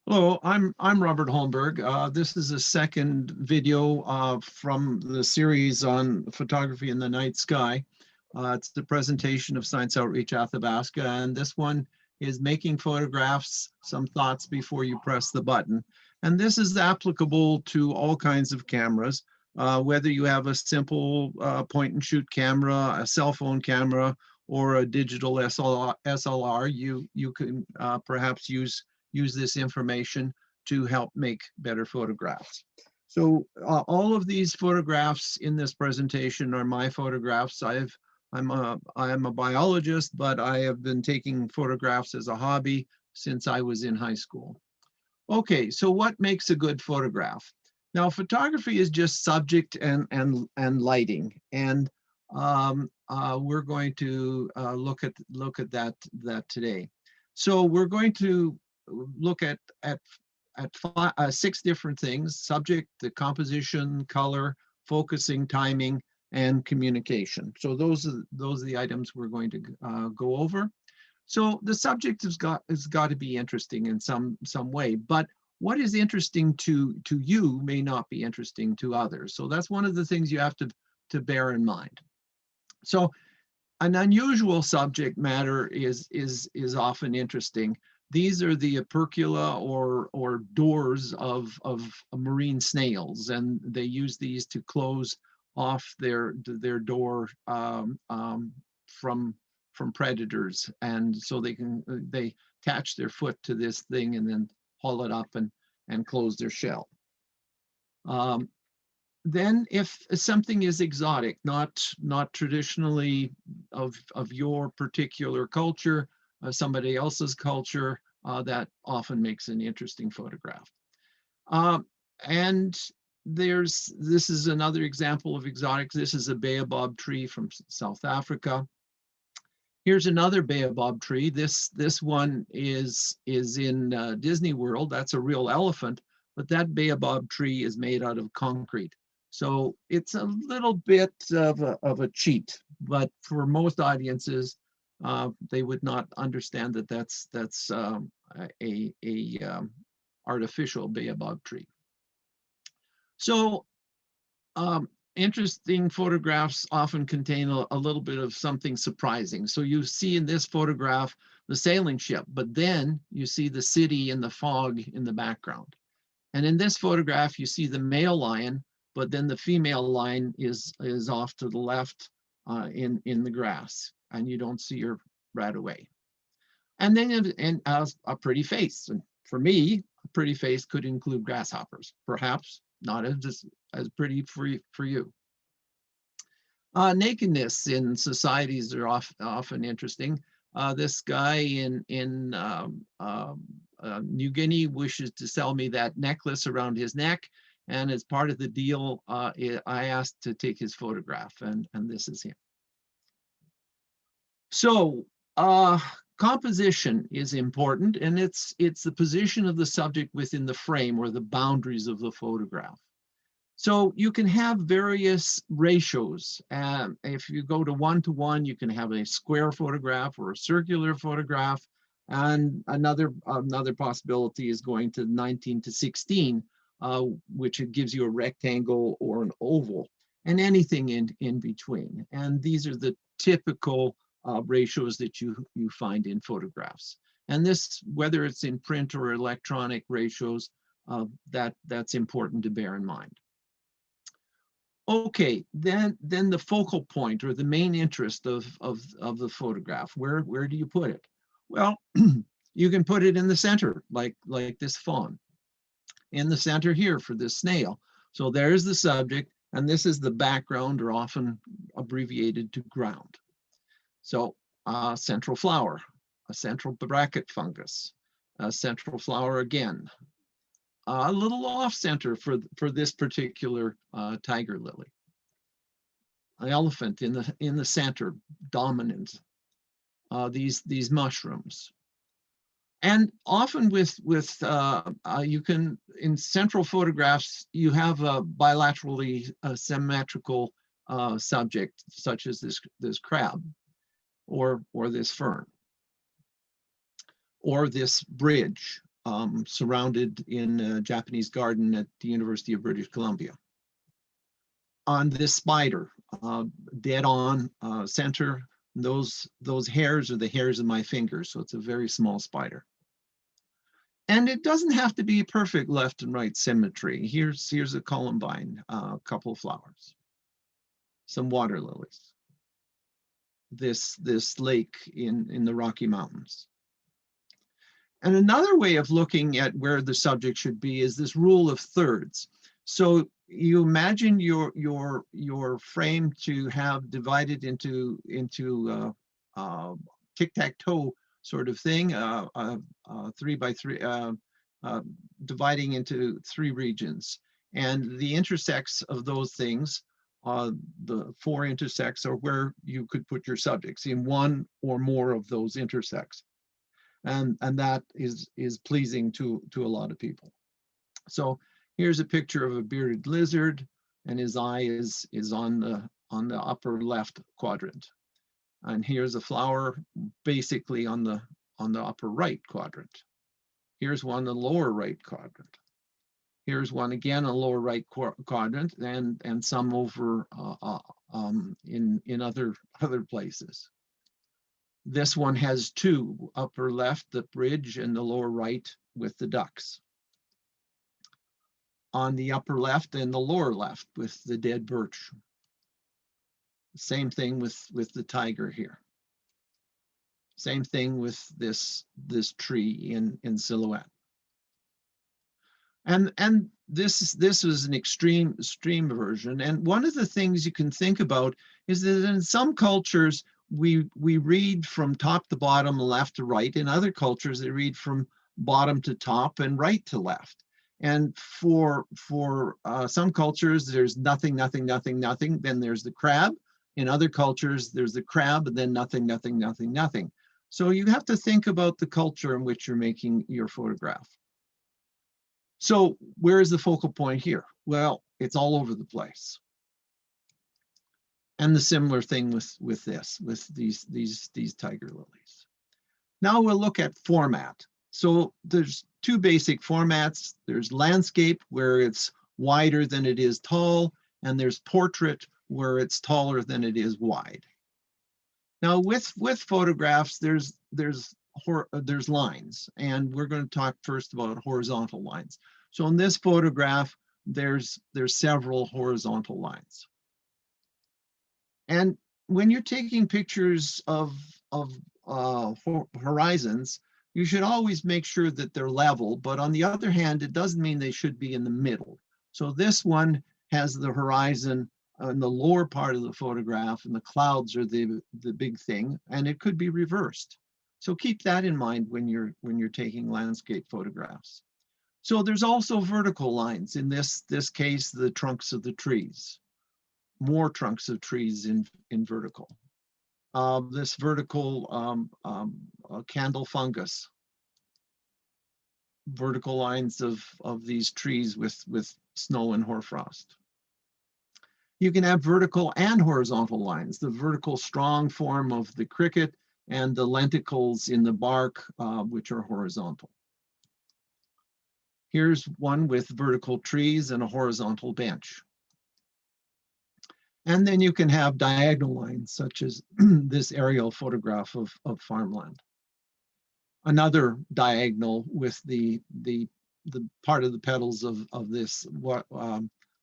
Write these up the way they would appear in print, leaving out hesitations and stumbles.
Hello, I'm Robert Holmberg. This is a second video from the series on photography in the night sky. It's the presentation of Science Outreach Athabasca, and this one is making photographs, some thoughts before you press the button. And this is applicable to all kinds of cameras, whether you have a simple point and shoot camera, a cell phone camera, or a digital SLR. You can perhaps use this information to help make better photographs. So all of these photographs in this presentation are my photographs. I'm a biologist, but I have been taking photographs as a hobby since I was in high school. Okay, so what makes a good photograph? Now, photography is just subject and lighting, and we're going to look at that today. So we're going to look at six different things: subject, the composition, color, focusing, timing, and communication. So those are the items we're going to go over. So the subject has got to be interesting in some way, but what is interesting to you may not be interesting to others. So that's one of the things you have to bear in mind. So an unusual subject matter is often interesting. These are the opercula or doors of marine snails, and they use these to close off their door from predators, and so they attach their foot to this thing and then haul it up and close their shell. Then if something is exotic, not traditionally of your particular culture, somebody else's culture, that often makes an interesting photograph. And this is another example of exotics. This is a baobab tree from South Africa. Here's another baobab tree. This one is in Disney World. That's a real elephant, but that baobab tree is made out of concrete. So it's a little bit of a cheat, but for most audiences, they would not understand that that's a artificial baobab tree. So interesting photographs often contain a little bit of something surprising. So you see in this photograph the sailing ship, but then you see the city in the fog in the background. And in this photograph, you see the male lion, but then the female lion is off to the left in the grass, and you don't see her right away. And then a pretty face. And for me, a pretty face could include grasshoppers, perhaps not as pretty for you. Nakedness in societies are often interesting. This guy in New Guinea wishes to sell me that necklace around his neck, and as part of the deal, I asked to take his photograph, and this is him. So composition is important, and it's the position of the subject within the frame or the boundaries of the photograph. So you can have various ratios. If you go to 1:1, you can have a square photograph or a circular photograph. And another possibility is going to 19:16, which gives you a rectangle or an oval, and anything in between. And these are the typical ratios that you find in photographs. And this, whether it's in print or electronic ratios, that's important to bear in mind. Okay, then the focal point or the main interest of the photograph. Where do you put it? Well, you can put it in the center, like this fawn, in the center here for this snail. So there's the subject, and this is the background, or often abbreviated to ground. So central flower, a central bracket fungus, a central flower again, a little off center for this particular tiger lily. An elephant in the center, dominant. These mushrooms, and often with you can, in central photographs, you have a bilaterally symmetrical subject, such as this crab, or this fern, or this bridge, surrounded in a Japanese garden at the University of British Columbia. On this spider, dead on center, those hairs are the hairs of my fingers, so it's a very small spider. And it doesn't have to be perfect left and right symmetry. Here's a columbine, a couple of flowers, some water lilies, this lake in the Rocky Mountains. And another way of looking at where the subject should be is this rule of thirds. So you imagine your frame to have divided into tic-tac-toe sort of thing, 3 by 3, dividing into 3 regions. And the intersects of those things, the 4 intersects, are where you could put your subjects, in one or more of those intersects. And that is pleasing to a lot of people. So here's a picture of a bearded lizard, and his eye is on the upper left quadrant. And here's a flower basically on the upper right quadrant. Here's one in the lower right quadrant. Here's one again, a lower right quadrant, and some over in other places. This one has 2, upper left, the bridge, and the lower right with the ducks. On the upper left and the lower left with the dead birch. Same thing with the tiger here. Same thing with this tree in silhouette. And this is an extreme version. And one of the things you can think about is that in some cultures, we read from top to bottom, left to right. In other cultures, they read from bottom to top and right to left. And for some cultures, there's nothing, nothing, nothing, nothing. Then there's the crab. In other cultures, there's the crab, and then nothing, nothing, nothing, nothing. So you have to think about the culture in which you're making your photograph. So where is the focal point here? Well, it's all over the place. And the similar thing with these tiger lilies. Now we'll look at format. So there's 2 basic formats. There's landscape, where it's wider than it is tall, and there's portrait, where it's taller than it is wide. Now with photographs, there's lines, and we're going to talk first about horizontal lines. So in this photograph, there's several horizontal lines. And when you're taking pictures of horizons, you should always make sure that they're level, but on the other hand, it doesn't mean they should be in the middle. So this one has the horizon in the lower part of the photograph, and the clouds are the big thing, and it could be reversed. So keep that in mind when you're taking landscape photographs. So there's also vertical lines. In this case, the trunks of the trees. More trunks of trees in vertical. This vertical candle fungus. Vertical lines of these trees with snow and hoarfrost. You can have vertical and horizontal lines. The vertical strong form of the cricket and the lenticels in the bark, which are horizontal. Here's one with vertical trees and a horizontal bench. And then you can have diagonal lines, such as this aerial photograph of farmland. Another diagonal with the part of the petals of this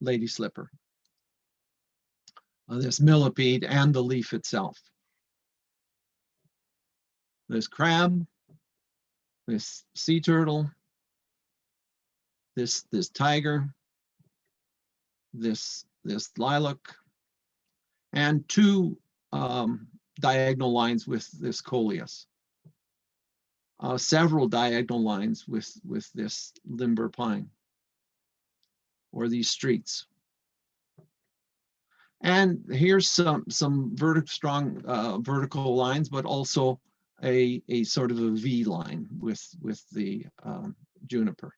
lady slipper. This millipede and the leaf itself. This crab, this sea turtle, this tiger, this lilac, and 2 diagonal lines with this coleus. Several diagonal lines with this limber pine, or these streets. And here's some strong vertical lines, but also a sort of a V line with the juniper.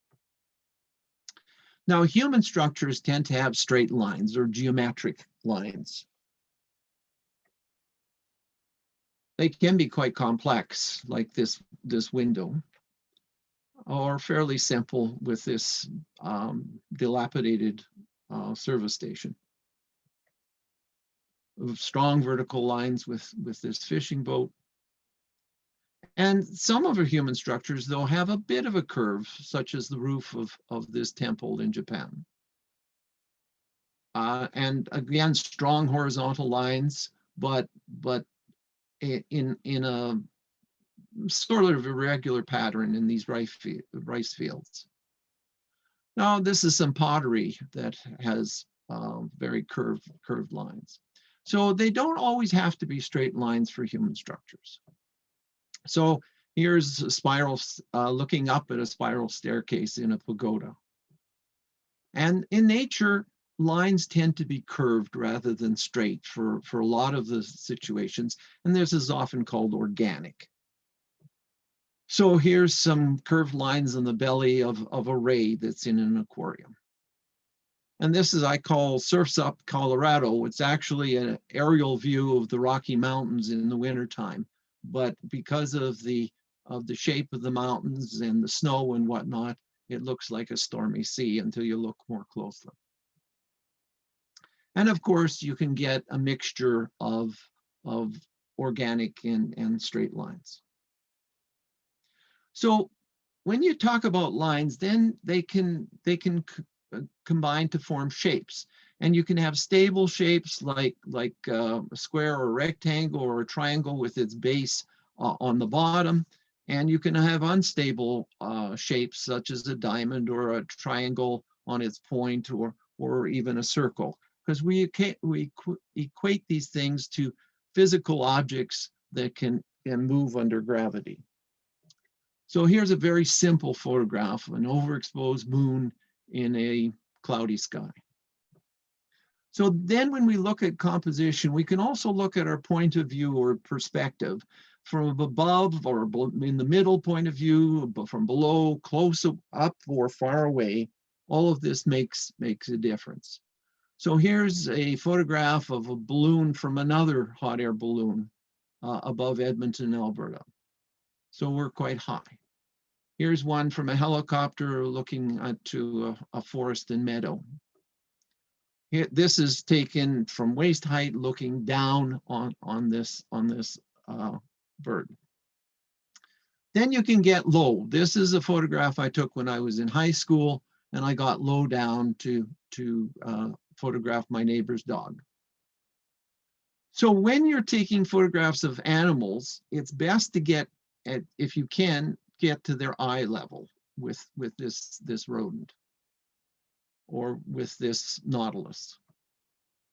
Now, human structures tend to have straight lines or geometric lines. They can be quite complex, like this window. or fairly simple with this dilapidated service station. Strong vertical lines with this fishing boat. And some of our human structures, though, have a bit of a curve, such as the roof of this temple in Japan. And again, strong horizontal lines, but in a sort of irregular pattern in these rice fields. Now, this is some pottery that has very curved lines. So they don't always have to be straight lines for human structures. So here's a spiral, looking up at a spiral staircase in a pagoda. And in nature, lines tend to be curved rather than straight for a lot of the situations. And this is often called organic. So here's some curved lines in the belly of a ray that's in an aquarium. And this is, I call Surfs Up Colorado. It's actually an aerial view of the Rocky Mountains in the wintertime. But because of the shape of the mountains and the snow and whatnot, it looks like a stormy sea until you look more closely. And of course, you can get a mixture of organic and straight lines. So when you talk about lines, then they can combine to form shapes. And you can have stable shapes like a square or a rectangle or a triangle with its base on the bottom. And you can have unstable shapes such as a diamond or a triangle on its point, or even a circle, because we equate these things to physical objects that can move under gravity. So here's a very simple photograph of an overexposed moon in a cloudy sky. So then when we look at composition, we can also look at our point of view or perspective from above or in the middle point of view, from below, close up or far away. All of this makes a difference. So here's a photograph of a balloon from another hot air balloon above Edmonton, Alberta. So we're quite high. Here's one from a helicopter looking to a forest and meadow. This is taken from waist height, looking down on this bird. Then you can get low. This is a photograph I took when I was in high school, and I got low down to photograph my neighbor's dog. So when you're taking photographs of animals, it's best to get, if you can, get to their eye level with this rodent, or with this nautilus,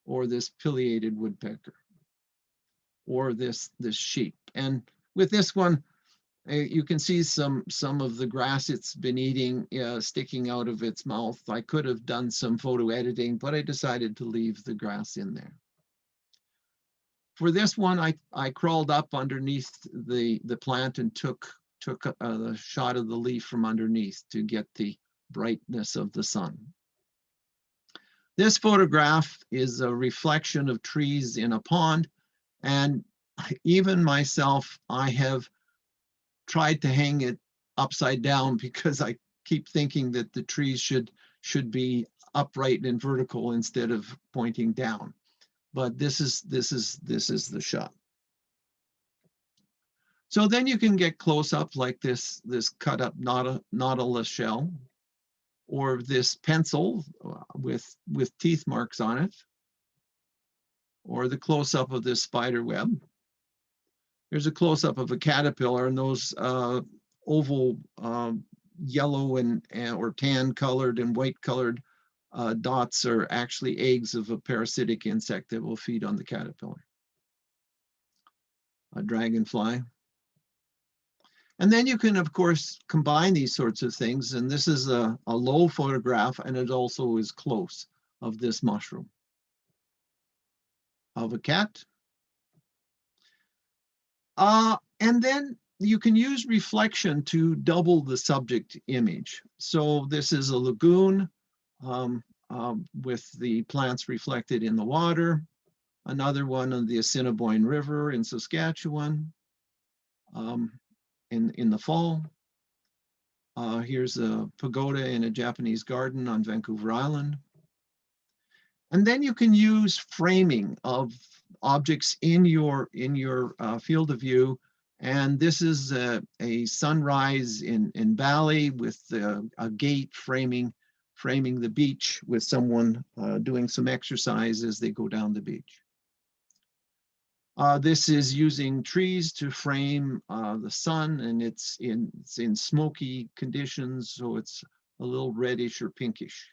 or this pileated woodpecker, or this sheep. And with this one, you can see some of the grass it's been eating sticking out of its mouth. I could have done some photo editing, but I decided to leave the grass in there. For this one, I crawled up underneath the plant and took a shot of the leaf from underneath to get the brightness of the sun. This photograph is a reflection of trees in a pond, and even myself, I have tried to hang it upside down because I keep thinking that the trees should be upright and vertical instead of pointing down. But this is the shot. So then you can get close up like this cut up nautilus shell, or this pencil with teeth marks on it, or the close up of this spider web. Here's a close up of a caterpillar, and those oval yellow and or tan colored and white colored dots are actually eggs of a parasitic insect that will feed on the caterpillar. A dragonfly. And then you can, of course, combine these sorts of things. And this is a low photograph, and it also is close of this mushroom, of a cat. And then you can use reflection to double the subject image. So this is a lagoon with the plants reflected in the water. Another one on the Assiniboine River in Saskatchewan in the fall. Here's a pagoda in a Japanese garden on Vancouver Island. And then you can use framing of objects in your field of view. And this is a sunrise in Bali with a gate framing the beach with someone doing some exercise as they go down the beach. This is using trees to frame the sun, and it's in smoky conditions, so it's a little reddish or pinkish.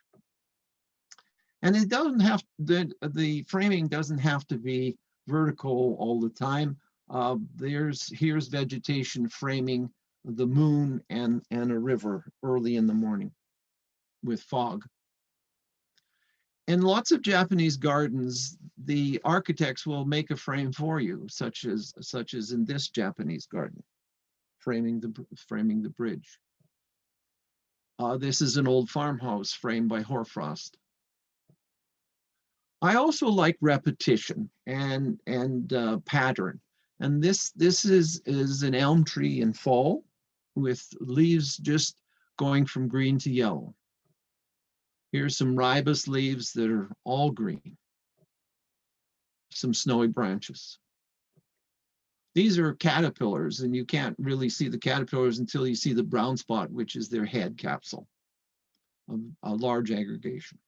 And it doesn't have, the framing doesn't have to be vertical all the time. Here's vegetation framing the moon and a river early in the morning with fog. In lots of Japanese gardens, the architects will make a frame for you, such as in this Japanese garden, framing the bridge. This is an old farmhouse framed by hoarfrost. I also like repetition and pattern. And this is an elm tree in fall with leaves just going from green to yellow. Here's some ribus leaves that are all green. Some snowy branches. These are caterpillars, and you can't really see the caterpillars until you see the brown spot, which is their head capsule, a large aggregation.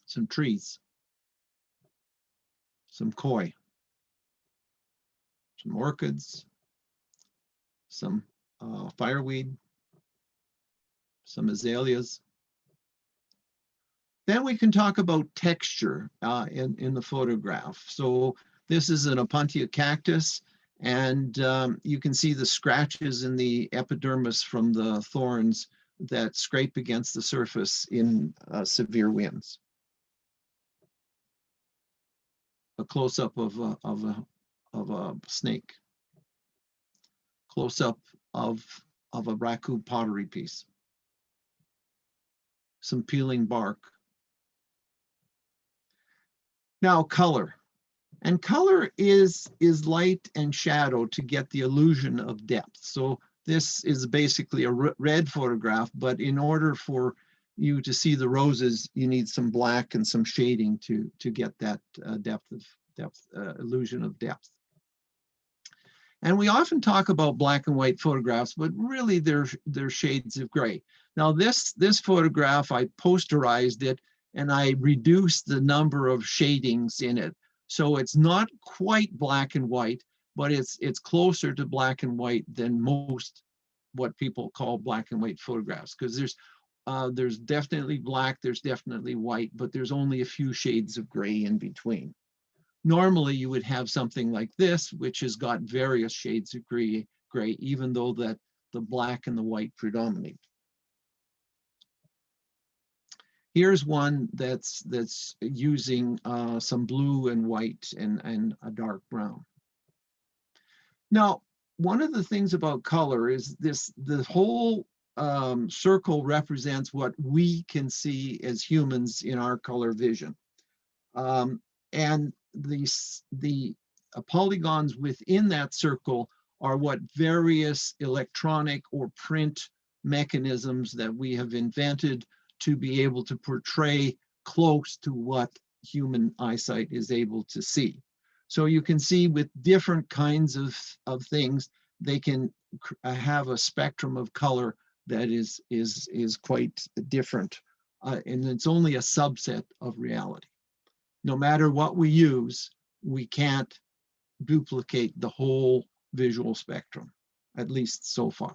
Some trees, some koi, some orchids, some fireweed, some azaleas. Then we can talk about texture in the photograph. So this is an Apontia cactus, and you can see the scratches in the epidermis from the thorns that scrape against the surface in severe winds. A close-up of a snake. Close-up of a raku pottery piece. Some peeling bark. Now, color. And color is light and shadow to get the illusion of depth. So this is basically a red photograph, but in order for you to see the roses, you need some black and some shading to get that illusion of depth. And we often talk about black and white photographs, but really they're shades of gray. Now this photograph, I posterized it and I reduced the number of shadings in it. So it's not quite black and white, but it's closer to black and white than most what people call black and white photographs, because there's definitely black, there's definitely white, but there's only a few shades of gray in between. Normally you would have something like this, which has got various shades of gray, even though that the black and the white predominate. Here's one that's using some blue and white and a dark brown. Now, one of the things about color is the whole circle represents what we can see as humans in our color vision. And the polygons within that circle are what various electronic or print mechanisms that we have invented to be able to portray close to what human eyesight is able to see. So you can see with different kinds of things, they can have a spectrum of color that is quite different. And it's only a subset of reality. No matter what we use, we can't duplicate the whole visual spectrum, at least so far.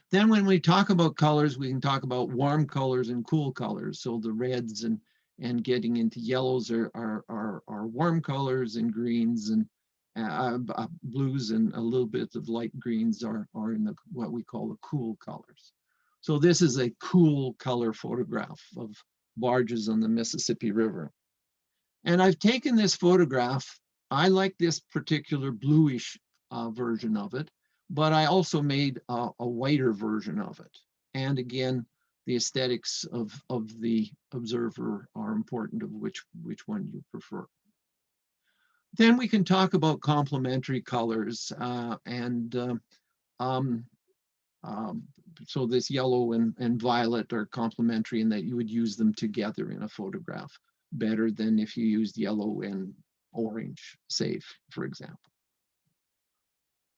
Then when we talk about colors, we can talk about warm colors and cool colors. So the reds and getting into yellows are warm colors, and greens and blues and a little bit of light greens are in what we call the cool colors. So this is a cool color photograph of barges on the Mississippi River. And I've taken this photograph. I like this particular bluish version of it, but I also made a whiter version of it. And again, the aesthetics of the observer are important of which one you prefer. Then we can talk about complementary colors. So this yellow and violet are complementary in that you would use them together in a photograph better than if you used yellow and orange, say, for example.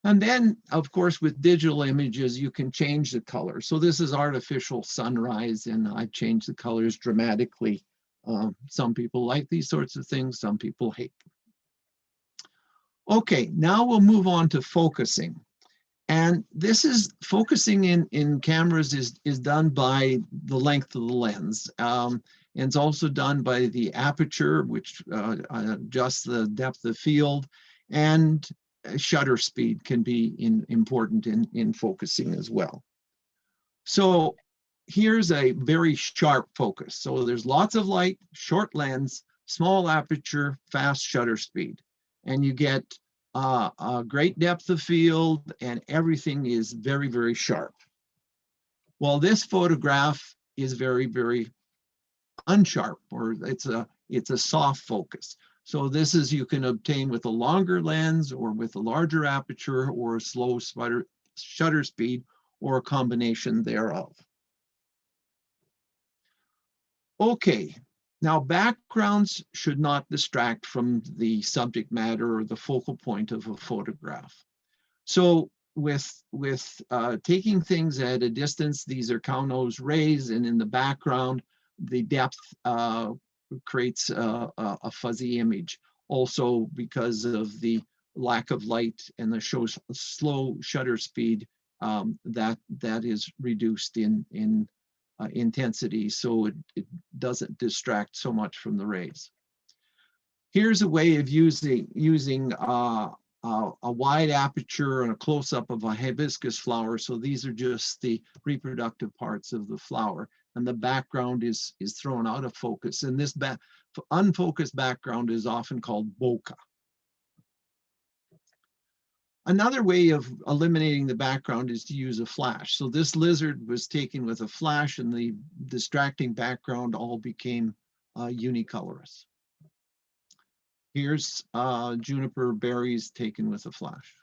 And then, of course, with digital images, you can change the color. So this is artificial sunrise, and I've changed the colors dramatically. Some people like these sorts of things, some people hate them. Okay, now we'll move on to focusing. And this is focusing in cameras is done by the length of the lens. And it's also done by the aperture, which adjusts the depth of field, and shutter speed can be important in focusing as well. So here's a very sharp focus. So there's lots of light, short lens, small aperture, fast shutter speed, and you get a great depth of field, and everything is very, very sharp. Well, this photograph is very, very unsharp, or it's a soft focus. So this is you can obtain with a longer lens or with a larger aperture or a slow shutter speed or a combination thereof. Okay, now backgrounds should not distract from the subject matter or the focal point of a photograph. So with taking things at a distance, these are cow-nose rays, and in the background, the depth creates a fuzzy image. Also, because of the lack of light and the slow shutter speed, that is reduced in intensity, so it doesn't distract so much from the rays. Here's a way of using a wide aperture and a close-up of a hibiscus flower. So these are just the reproductive parts of the flower, and the background is thrown out of focus. And this unfocused background is often called bokeh. Another way of eliminating the background is to use a flash. So this lizard was taken with a flash, and the distracting background all became unicolorous. Here's juniper berries taken with a flash.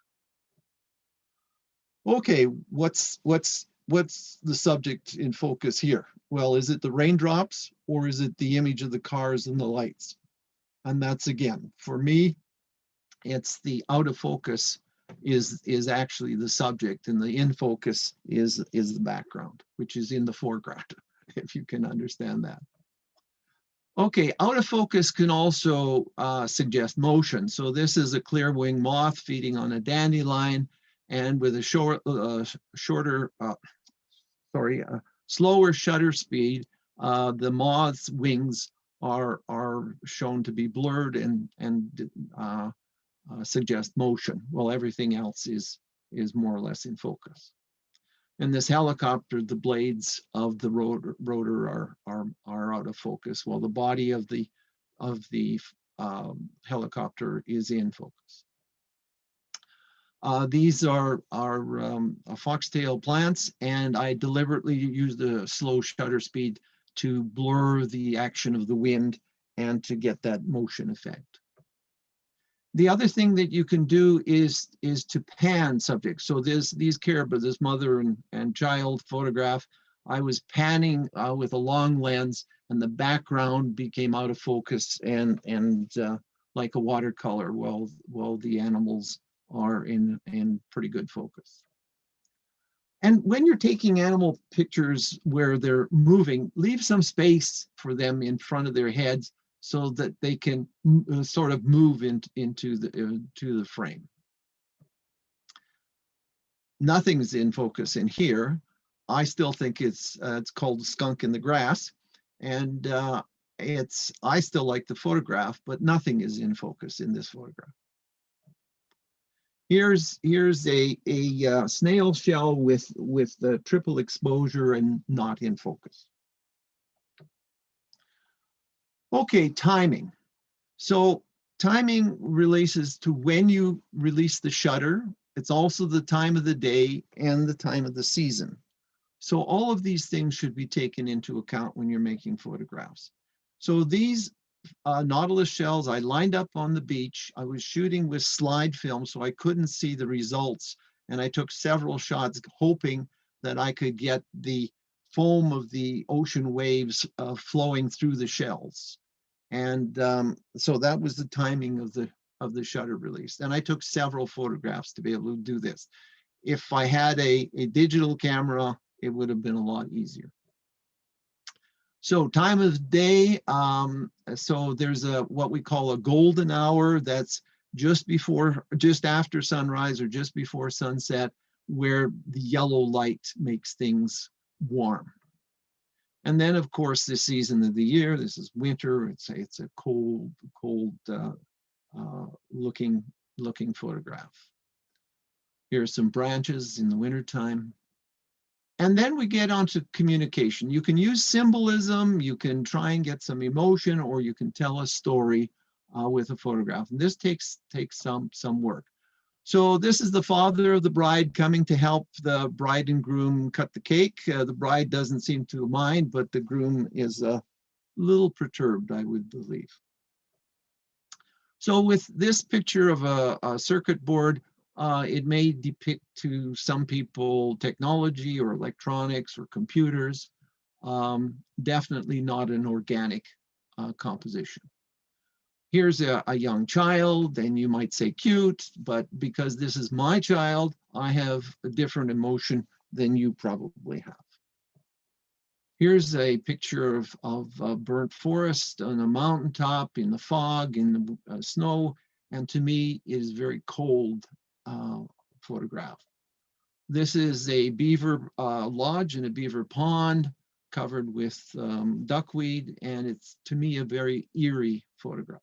Okay, what's the subject in focus here? Well, is it the raindrops, or is it the image of the cars and the lights? And that's, again, for me, it's the out of focus is actually the subject, and the in focus is the background, which is in the foreground, if you can understand that. Okay, out of focus can also suggest motion. So this is a clear-winged moth feeding on a dandelion, and with a slower shutter speed, the moth's wings are shown to be blurred and suggest motion, while everything else is more or less in focus. In this helicopter, the blades of the rotor are out of focus, while the body of the helicopter is in focus. These are foxtail plants, and I deliberately used a slow shutter speed to blur the action of the wind and to get that motion effect. The other thing that you can do is to pan subjects. So these caribou, this mother and child photograph, I was panning with a long lens, and the background became out of focus and like a watercolor, while the animals are in pretty good focus. And when you're taking animal pictures where they're moving, leave some space for them in front of their heads, so that they can sort of move into the frame. Nothing's in focus in here. I still think it's called skunk in the grass, and I still like the photograph, but nothing is in focus in this photograph. Here's a snail shell with the triple exposure and not in focus. Okay, timing. So timing relates to when you release the shutter. It's also the time of the day and the time of the season. So all of these things should be taken into account when you're making photographs. So these nautilus shells I lined up on the beach. I was shooting with slide film, so I couldn't see the results. And I took several shots hoping that I could get the foam of the ocean waves flowing through the shells. And so that was the timing of the shutter release. And I took several photographs to be able to do this. If I had a digital camera, it would have been a lot easier. So time of day, so there's what we call a golden hour. That's just after sunrise or just before sunset, where the yellow light makes things warm. And then, of course, this season of the year, this is winter. It's a cold looking photograph. Here's some branches in the wintertime. And then we get onto communication. You can use symbolism, you can try and get some emotion, or you can tell a story with a photograph. And this takes some work. So this is the father of the bride coming to help the bride and groom cut the cake. The bride doesn't seem to mind, but the groom is a little perturbed, I would believe. So with this picture of a circuit board, it may depict to some people technology or electronics or computers, definitely not an organic composition. Here's a young child, and you might say cute, but because this is my child, I have a different emotion than you probably have. Here's a picture of a burnt forest on a mountaintop in the fog, in the snow, and to me it is very cold photograph. This is a beaver lodge in a beaver pond covered with duckweed, and it's, to me, a very eerie photograph.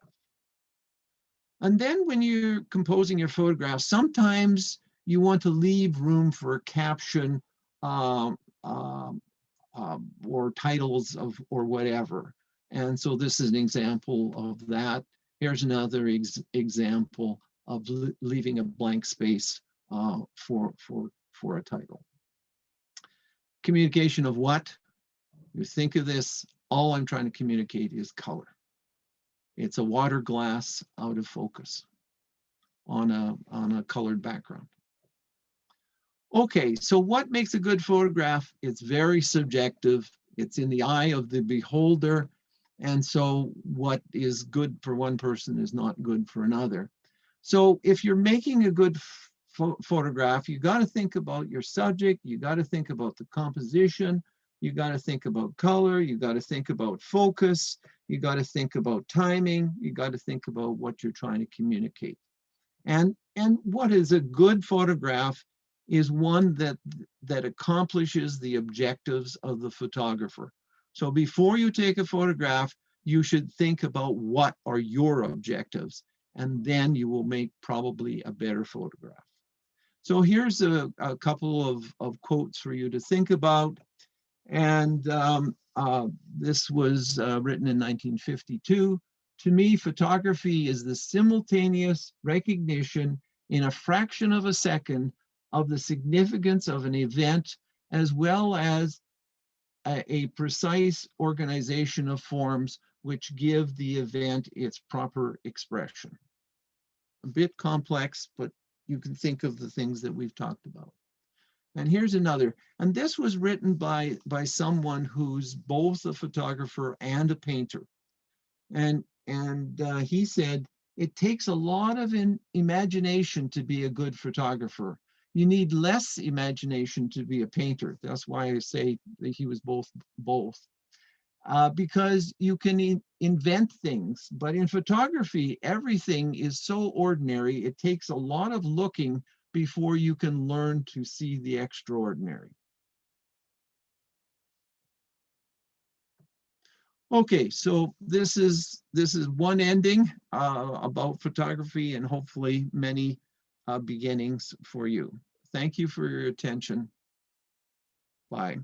And then when you're composing your photograph, sometimes you want to leave room for a caption or titles or whatever. And so this is an example of that. Here's another example of leaving a blank space for a title. Communication of what? You think of this, all I'm trying to communicate is color. It's a water glass out of focus on a colored background. Okay, so what makes a good photograph? It's very subjective. It's in the eye of the beholder. And so what is good for one person is not good for another. So if you're making a good photograph, you got to think about your subject. You got to think about the composition. You got to think about color. You got to think about focus. You got to think about timing. You got to think about what you're trying to communicate. And what is a good photograph is one that accomplishes the objectives of the photographer. So before you take a photograph, you should think about what are your objectives, and then you will make probably a better photograph. So here's a couple of quotes for you to think about. And this was written in 1952. To me, photography is the simultaneous recognition in a fraction of a second of the significance of an event, as well as a precise organization of forms which give the event its proper expression. A bit complex, but you can think of the things that we've talked about. And here's another, and this was written by someone who's both a photographer and a painter. And he said, it takes a lot of imagination to be a good photographer. You need less imagination to be a painter. That's why I say that he was both. Because you can invent things, but in photography, everything is so ordinary, it takes a lot of looking before you can learn to see the extraordinary. Okay, so this is one ending about photography, and hopefully many beginnings for you. Thank you for your attention. Bye.